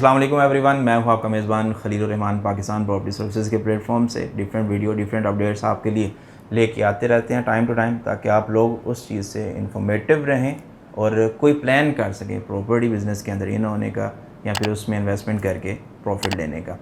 अस्सलाम वालेकुम एवरीवन, मैं हूं आपका मेज़बान खलील रहमान। पाकिस्तान प्रॉपर्टी सर्विसेज के प्लेटफॉर्म से डिफरेंट वीडियो डिफरेंट अपडेट्स आपके लिए लेके आते रहते हैं टाइम टू टाइम, ताकि आप लोग उस चीज़ से इंफॉर्मेटिव रहें और कोई प्लान कर सकें प्रॉपर्टी बिज़नेस के अंदर इन होने का या फिर उसमें इन्वेस्टमेंट करके प्रॉफिट लेने का।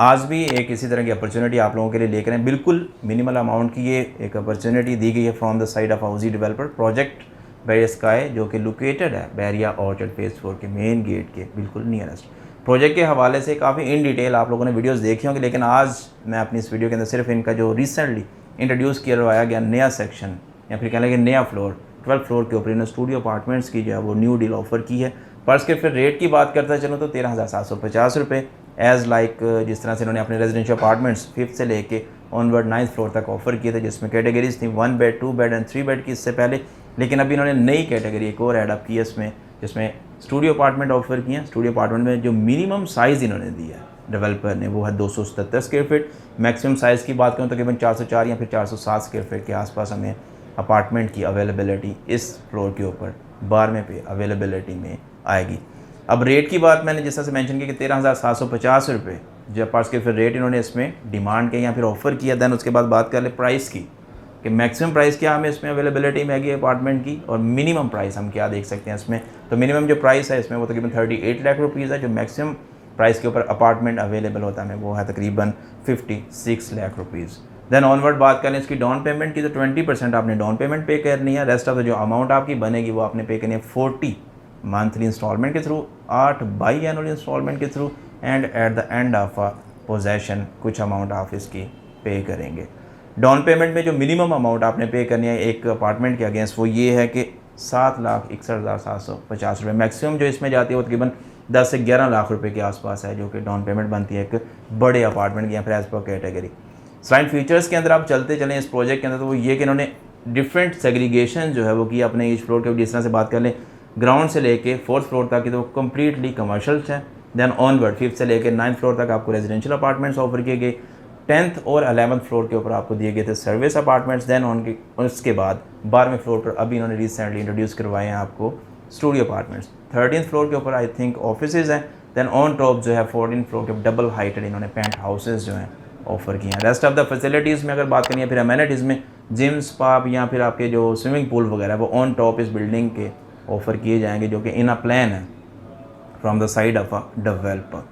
आज भी एक इसी तरह की अपॉर्चुनिटी आप लोगों के लिए लेकर आए। बिल्कुल मिनिमल अमाउंट की ये एक अपॉर्चुनिटी दी गई है from the side of housie developer project by sky, जो कि लोकेटेड है बैरिया ऑर्चर्ड फेज 4 के मेन गेट के बिल्कुल नियरेस्ट। प्रोजेक्ट के हवाले से काफ़ी इन डिटेल आप लोगों ने वीडियोस देखी होंगी, लेकिन आज मैं अपनी इस वीडियो के अंदर सिर्फ इनका जो रिसेंटली इंट्रोड्यूस करवाया गया नया सेक्शन या फिर कह लेंगे नया फ्लोर 12th फ्लोर के ऊपर इन्होंने स्टूडियो अपार्टमेंट्स की जो है वो न्यू डील ऑफर की है। पर इसके फिर रेट की बात करता चलूँ तो 13,750 रुपये एज़ लाइक जिस तरह से इन्होंने अपने रेजिडेंशियल अपार्टमेंट्स 5th से लेके ऑनवर्ड 9th फ्लोर तक ऑफर किए थे, जिसमें कैटेगरीज थी 1 बेड 2 बेड एंड 3 बेड की इससे पहले। लेकिन अभी इन्होंने नई कैटेगरी एक और एडअप की है इसमें, जिसमें स्टूडियो अपार्टमेंट ऑफर किए हैं। स्टूडियो अपार्टमेंट में जो मिनिमम साइज़ इन्होंने दिया है डेवलपर ने वो है 277 स्क्वायर फीट। मैक्सिमम साइज़ की बात करूँ तो तकरीबन 404 या फिर 407 स्क्वायर फीट के आसपास हमें अपार्टमेंट की अवेलेबिलिटी इस फ्लोर के ऊपर 12वें पे अवेलेबिलिटी में आएगी। अब रेट की बात मैंने जिस तरह से मेंशन की कि 13,750 रुपये जब पास के फिर रेट इन्होंने इसमें डिमांड किया या फिर ऑफ़र किया। दैन उसके बाद बात कर ले प्राइस की कि मैक्सिमम प्राइस क्या हमें इसमें अवेलेबिलिटी में आएगी अपार्टमेंट की, और मिनिमम प्राइस हम क्या देख सकते हैं इसमें। तो मिनिमम जो प्राइस है इसमें वो तकरीबन 38 लाख रुपीज़ है। जो मैक्सिमम प्राइस के ऊपर अपार्टमेंट अवेलेबल होता है वो है तकरीबन 56 लाख रुपीज़। देन ऑनवर्ड बात करें इसकी डाउन पेमेंट की तो 20% आपने डाउन पेमेंट पे करनी है। रेस्ट ऑफ द जो अमाउंट आपकी बनेगी वो आपने पे करनी है 40 मंथली इंस्टॉलमेंट के थ्रू, 8 बाई एनुअल इंस्टॉलमेंट के through, and at the end of a possession कुछ अमाउंट आप इसकी पे करेंगे। डाउन पेमेंट में जो मिनिमम अमाउंट आपने पे करनी है एक अपार्टमेंट के अगेंस्ट वो ये है कि 7,61,750 रुपये। मैक्सिमम जो इसमें जाती है वो तकरीबन 10 से 11 लाख रुपए के आसपास है, जो कि डाउन पेमेंट बनती है एक बड़े अपार्टमेंट की या फिर as per category. Slide features के अंदर आप चलते चलें इस प्रोजेक्ट के अंदर तो वो ये कि इन्होंने डिफरेंट सेग्रीगेशन जो है वो की अपने ईच फ्लोर के। जिस तरह से बात कर लें ग्राउंड से लेके 4th फ्लोर तक की तो वो कम्प्लीटली कमर्शल्स हैं। देन ऑनवर्ड 5th से लेकर 9th फ्लोर तक आपको रेजिडेंशियल अपार्टमेंट्स ऑफर किए गए। 10th और 11th फ्लोर के ऊपर आपको दिए गए थे सर्विस अपार्टमेंट्स। देन उसके बाद 12वें फ्लोर पर अभी इन्होंने रिसेंटली इंट्रोड्यूस करवाए हैं आपको स्टूडियो अपार्टमेंट्स। 13th फ्लोर के ऊपर आई थिंक ऑफिसेज हैं। देन ऑन टॉप जो है 14th फ्लोर के डबल हाइटेड इन्होंने पेंट हाउसेज जो हैं ऑफर किए हैं। रेस्ट ऑफ द फैसिलिटीज़ में अगर बात करें फिर अमेनिटीज़ में जिम स्पा या फिर आपके जो स्विमिंग पूल वगैरह वो ऑन टॉप इस बिल्डिंग के ऑफर किए जाएंगे, जो कि इन अ प्लान है from the side of a developer.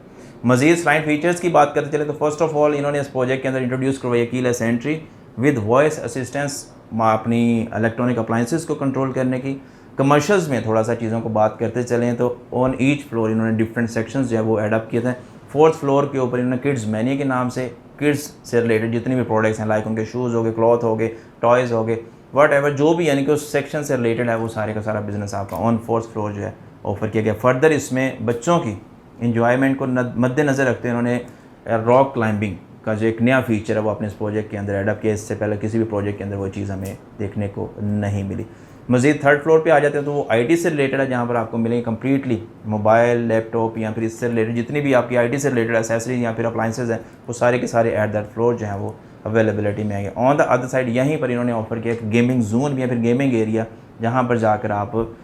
मज़ीद स्लाइड फीचर्स की बात करते चले तो फर्स्ट ऑफ ऑल इन्होंने इस प्रोजेक्ट के अंदर इंट्रोड्यूस करवाई keyless entry with voice assistance अपनी इलेक्ट्रॉनिक अप्लाइंसेस को कंट्रोल करने की। कमर्शियल्स में थोड़ा सा चीज़ों को बात करते चलें तो ऑन ईच फ्लोर इन्होंने डिफरेंट सेक्शंस जो है वो एडअप किए थे। 4th फ्लोर के ऊपर इन्होंने किड्स मैनी के नाम से किड्स से रिलेटेड जितनी भी प्रोडक्ट्स हैं लाइक उनके शूज़ हो गए, क्लॉथ हो गए, टॉयज़ हो गए, वट एवर जो भी यानी कि उस सेक्शन से रिलेटेड है वो सारे का सारा बिजनेस आपका ऑन 4th फ्लोर जो है ऑफर किया गया। फर्दर इसमें बच्चों की इंजॉयमेंट को मद्देनज़र रखते हुए इन्होंने रॉक क्लाइंबिंग का जो एक नया फीचर है वो अपने इस प्रोजेक्ट के अंदर एडअप किया। इससे पहले किसी भी प्रोजेक्ट के अंदर वो चीज़ हमें देखने को नहीं मिली। मज़ीद 3rd फ्लोर पे आ जाते हैं तो वो आईटी से रिलेटेड है, जहाँ पर आपको मिलेंगे कम्प्लीटली मोबाइल, लैपटॉप या फिर इससे रिलेटेड जितनी भी आपकी आईटी से रिलेटेड एसेसरीज या फिर अप्लाइंसेज हैं वो सारे के सारे एट दैट फ्लोर जो है वो अवेलेबिलिटी में आएंगे। ऑन द अदर साइड यहीं पर इन्होंने ऑफर किया एक गेमिंग जोन भी या फिर गेमिंग एरिया, जहाँ पर जाकर आप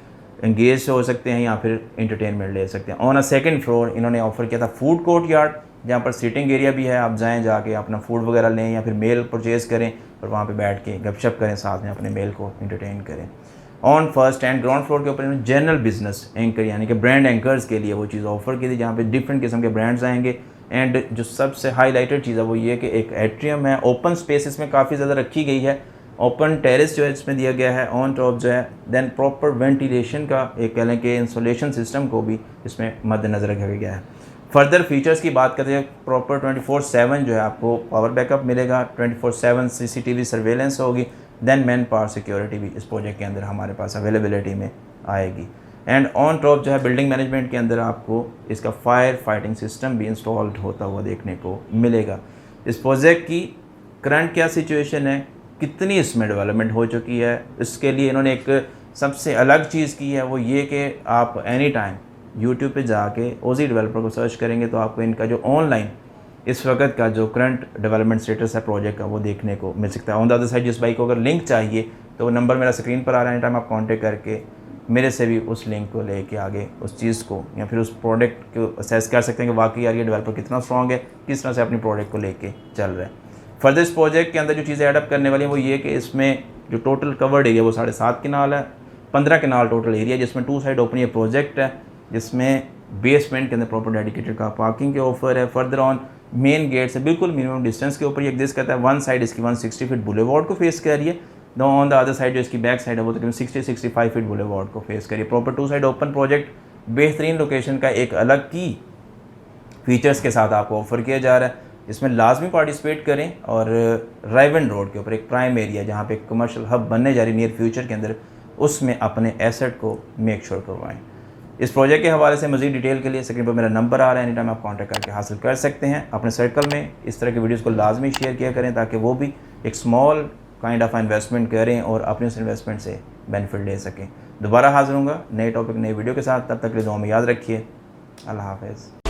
एंगेज हो सकते हैं या फिर इंटरटेनमेंट ले सकते हैं। ऑन अ 2nd फ्लोर इन्होंने ऑफर किया था फूड कोर्ट यार्ड, जहाँ पर सीटिंग एरिया भी है, आप जाएं जाके अपना फूड वगैरह लें या फिर मेल परचेज़ करें और वहाँ पे बैठ के गपशप करें, साथ में अपने मेल को इंटरटेन करें। On first and ground floor के ऊपर इन्होंने जनरल बिजनेस एंकर यानी कि ब्रांड एंकर्स के लिए वो चीज़ ऑफर की थी, जहाँ पे डिफरेंट किस्म के ब्रांड्स आएंगे। एंड जो सबसे हाईलाइटेड चीज़ है वो ये कि एक एट्रियम है, ओपन स्पेस इसमें काफ़ी ज़्यादा रखी गई है, ओपन टेरेस जो है इसमें दिया गया है ऑन टॉप जो है। देन प्रॉपर वेंटिलेशन का एक कह लें कि इंसोलेशन सिस्टम को भी इसमें मद्देनज़र रखा गया है। फर्दर फीचर्स की बात करते हैं प्रॉपर 24/7 जो है आपको पावर बैकअप मिलेगा, 24/7 CCTV सर्वेलेंस होगी। देन मैन पावर सिक्योरिटी भी इस प्रोजेक्ट के अंदर हमारे पास अवेलेबिलिटी में आएगी। एंड ऑन टॉप जो है बिल्डिंग मैनेजमेंट के अंदर आपको इसका फायर फाइटिंग सिस्टम भी इंस्टॉल्ड होता हुआ देखने को मिलेगा। इस प्रोजेक्ट की करंट क्या सिचुएशन है, कितनी इसमें डेवलपमेंट हो चुकी है, इसके लिए इन्होंने एक सबसे अलग चीज़ की है वो ये कि आप एनी टाइम यूट्यूब पे जाके ओजी डेवलपर को सर्च करेंगे तो आपको इनका जो ऑनलाइन इस वक्त का जो करंट डेवलपमेंट स्टेटस है प्रोजेक्ट का वो देखने को मिल सकता है। ऑन द अदर साइड जिस भाई को अगर लिंक चाहिए तो वो नंबर मेरा स्क्रीन पर आ रहा है, टाइम आप कांटेक्ट करके मेरे से भी उस लिंक को लेके आगे उस चीज़ को या फिर उस प्रोडक्ट को असेस कर सकते हैं कि वाकई यार ये डेवलपर कितना स्ट्रॉन्ग है, किस तरह से अपनी प्रोडक्ट को लेके चल रहा है। फर्दर इस प्रोजेक्ट के अंदर जो चीज़ें एडअप करने वाली हैं वो ये कि इसमें जो टोटल कवर्ड एरिया वो 7.5 कनाल है, 15 कनाल टोटल एरिया, जिसमें 2 साइड ओपन ये प्रोजेक्ट है, जिसमें बेसमेंट के अंदर प्रॉपर डेडिकेटेड कार पार्किंग के ऑफर है। फर्दर ऑन मेन गेट से बिल्कुल मिनिमम डिस्टेंस के ऊपर ये एग्जिस्ट करता है। वन साइड इसकी 160 फीट बुलेवार्ड को फेस कर रही है, ऑन द अदर साइड जो इसकी बैक साइड है वो तकरीबन 60-65 फीट बुलेवार्ड को फेस करिए। प्रॉपर 2 साइड ओपन प्रोजेक्ट बेहतरीन लोकेशन का एक अलग की फीचर्स के साथ आपको ऑफर किया जा रहा है। इसमें लाजमी पार्टिसिपेट करें और रायवन रोड के ऊपर एक प्राइम एरिया जहाँ पे कमर्शियल हब बनने जा रही नियर फ्यूचर के अंदर, उसमें अपने एसेट को मेक श्योर करवाएं। इस प्रोजेक्ट के हवाले से मज़ीद डिटेल के लिए स्क्रीन पर मेरा नंबर आ रहा है, एनी टाइम आप कॉन्टैक्ट करके हासिल कर सकते हैं। अपने सर्कल में इस तरह की वीडियोज़ को लाजमी शेयर किया करें ताकि वो भी एक स्मॉल काइंड ऑफ इन्वेस्टमेंट करें और अपने उस इन्वेस्टमेंट से बेनिफिट ले सकें। दोबारा हाजिर होऊंगा नए टॉपिक नई वीडियो के साथ, तब तक के लिए दुआ में याद रखिए। अल्लाह हाफ़िज़।